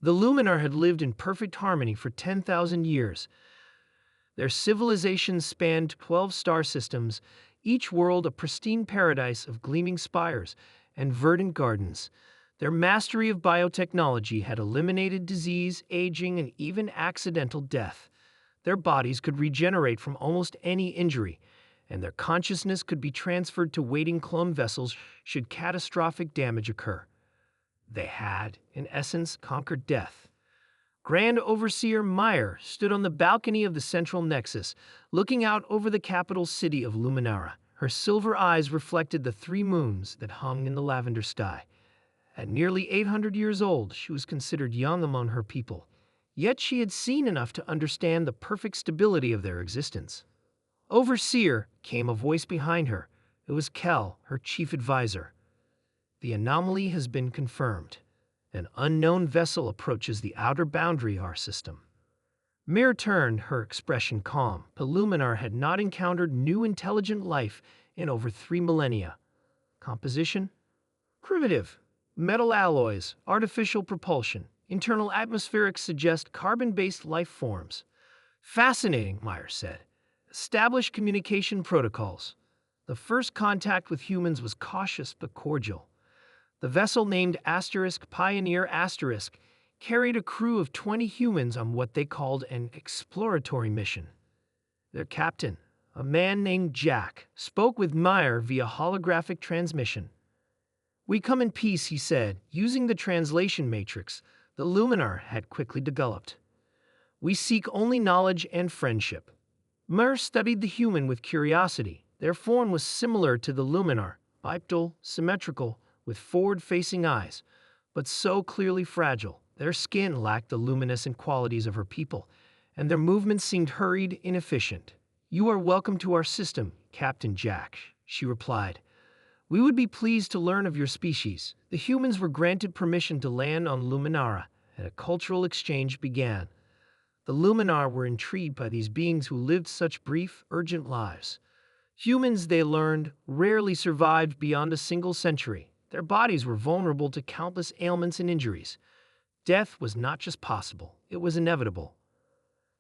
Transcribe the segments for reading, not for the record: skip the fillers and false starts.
The Luminar had lived in perfect harmony for 10,000 years. Their civilizations spanned 12 star systems, each world a pristine paradise of gleaming spires and verdant gardens. Their mastery of biotechnology had eliminated disease, aging, and even accidental death. Their bodies could regenerate from almost any injury, and their consciousness could be transferred to waiting clone vessels should catastrophic damage occur. They had, in essence, conquered death. Grand Overseer Meyer stood on the balcony of the central nexus, looking out over the capital city of Luminara. Her silver eyes reflected the 3 moons that hung in the lavender sky. At nearly 800 years old, she was considered young among her people, yet she had seen enough to understand the perfect stability of their existence. "Overseer," came a voice behind her. It was Kel, her chief advisor. "The anomaly has been confirmed. An unknown vessel approaches the outer boundary of our system." Mir turned, her expression calm. The Luminar had not encountered new intelligent life in over 3 millennia. Composition? Primitive. Metal alloys, artificial propulsion, internal atmospherics suggest carbon-based life forms. "Fascinating," Meyer said. "Established communication protocols." The first contact with humans was cautious but cordial. The vessel named Pioneer carried a crew of 20 humans on what they called an exploratory mission. Their captain, a man named Jack, spoke with Meyer via holographic transmission. "We come in peace," he said, using the translation matrix the Luminar had quickly developed. "We seek only knowledge and friendship." Meyer studied the human with curiosity. Their form was similar to the Luminar, bipedal, symmetrical, with forward-facing eyes, but so clearly fragile. Their skin lacked the luminescent qualities of her people, and their movements seemed hurried, inefficient. "You are welcome to our system, Captain Jack," she replied. "We would be pleased to learn of your species." The humans were granted permission to land on Luminara, and a cultural exchange began. The Luminar were intrigued by these beings who lived such brief, urgent lives. Humans, they learned, rarely survived beyond a single century. Their bodies were vulnerable to countless ailments and injuries. Death was not just possible, it was inevitable.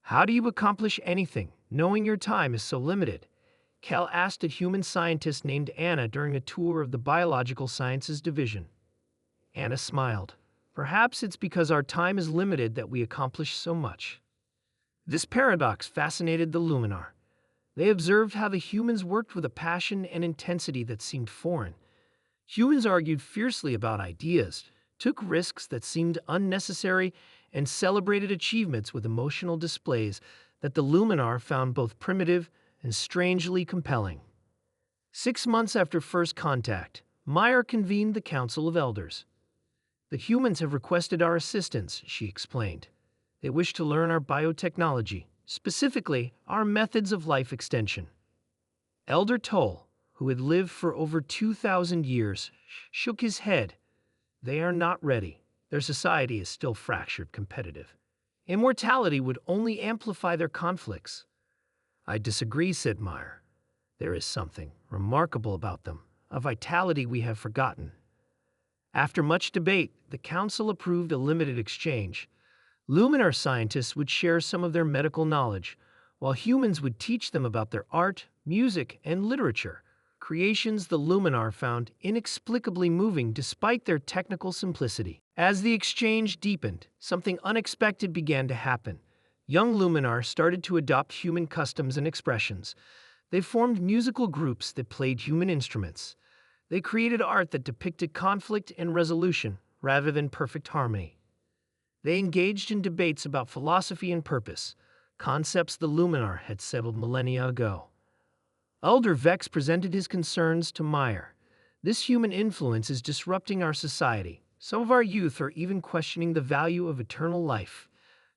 "How do you accomplish anything, knowing your time is so limited?" Cal asked a human scientist named Anna during a tour of the Biological Sciences Division. Anna smiled. "Perhaps it's because our time is limited that we accomplish so much." This paradox fascinated the Luminar. They observed how the humans worked with a passion and intensity that seemed foreign. Humans argued fiercely about ideas, took risks that seemed unnecessary, and celebrated achievements with emotional displays that the Luminar found both primitive and strangely compelling. 6 months after first contact, Meyer convened the Council of Elders. "The humans have requested our assistance," she explained. "They wish to learn our biotechnology, specifically our methods of life extension." Elder Toll, who had lived for over 2,000 years, shook his head. "They are not ready. Their society is still fractured, competitive. Immortality would only amplify their conflicts." "I disagree," said Meyer. "There is something remarkable about them, a vitality we have forgotten." After much debate, the council approved a limited exchange. Luminar scientists would share some of their medical knowledge, while humans would teach them about their art, music, and literature, creations the Luminar found inexplicably moving despite their technical simplicity. As the exchange deepened, something unexpected began to happen. Young Luminar started to adopt human customs and expressions. They formed musical groups that played human instruments. They created art that depicted conflict and resolution rather than perfect harmony. They engaged in debates about philosophy and purpose, concepts the Luminar had settled millennia ago. Elder Vex presented his concerns to Meyer. "This human influence is disrupting our society. Some of our youth are even questioning the value of eternal life.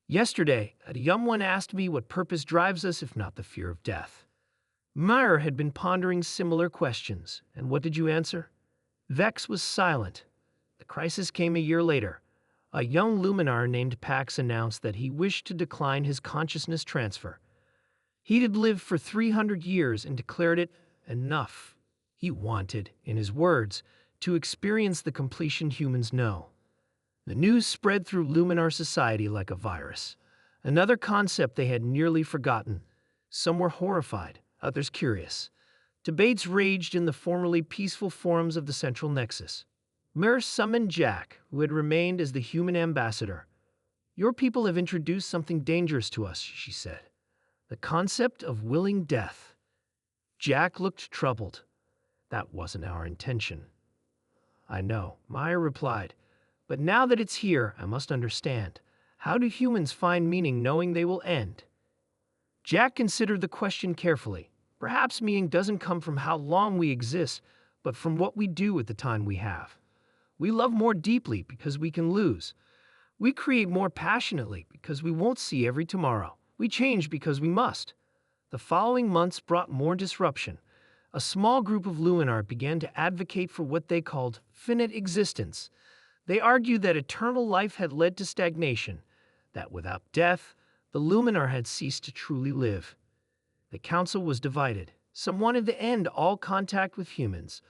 Yesterday, a young one asked me what purpose drives us if not the fear of death." Meyer had been pondering similar questions, and what did you answer? Vex was silent. The crisis came a year later. A young Luminar named Pax announced that he wished to decline his consciousness transfer. He had lived for 300 years and declared it enough. He wanted, in his words, to experience the completion humans know. The news spread through Luminar society like a virus. Another concept they had nearly forgotten. Some were horrified, others curious. Debates raged in the formerly peaceful forums of the Central Nexus. Mir summoned Jack, who had remained as the human ambassador. "Your people have introduced something dangerous to us," she said. "The concept of willing death." Jack looked troubled. "That wasn't our intention." "I know," Maya replied. "But now that it's here, I must understand. How do humans find meaning knowing they will end?" Jack considered the question carefully. Perhaps meaning doesn't come from how long we exist, but from what we do with the time we have. We love more deeply because we can lose. We create more passionately because we won't see every tomorrow. We change because we must. The following months brought more disruption. A small group of Luminar began to advocate for what they called finite existence. They argued that eternal life had led to stagnation, that without death, the Luminar had ceased to truly live. The council was divided. Some wanted to end all contact with humans.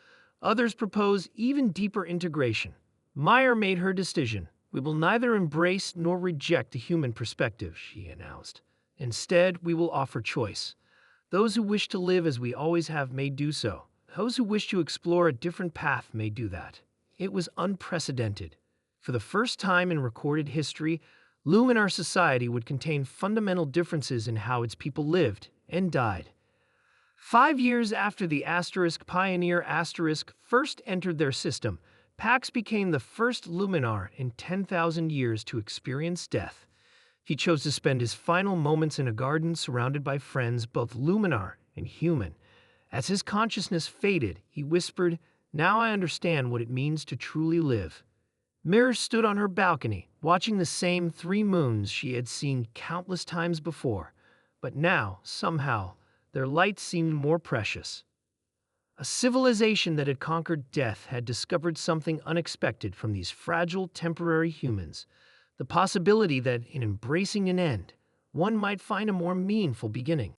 Others proposed even deeper integration. Meyer made her decision. "We will neither embrace nor reject the human perspective," she announced. "Instead, we will offer choice. Those who wish to live as we always have may do so. Those who wish to explore a different path may do that." It was unprecedented. For the first time in recorded history, Luminar society would contain fundamental differences in how its people lived and died. 5 years after the Pioneer first entered their system, Pax became the first Luminar in 10,000 years to experience death. He chose to spend his final moments in a garden surrounded by friends, both Luminar and human. As his consciousness faded, he whispered, "Now I understand what it means to truly live." Mirror stood on her balcony, watching the same 3 moons she had seen countless times before. But now, somehow, their light seemed more precious. A civilization that had conquered death had discovered something unexpected from these fragile, temporary humans. The possibility that, in embracing an end, one might find a more meaningful beginning.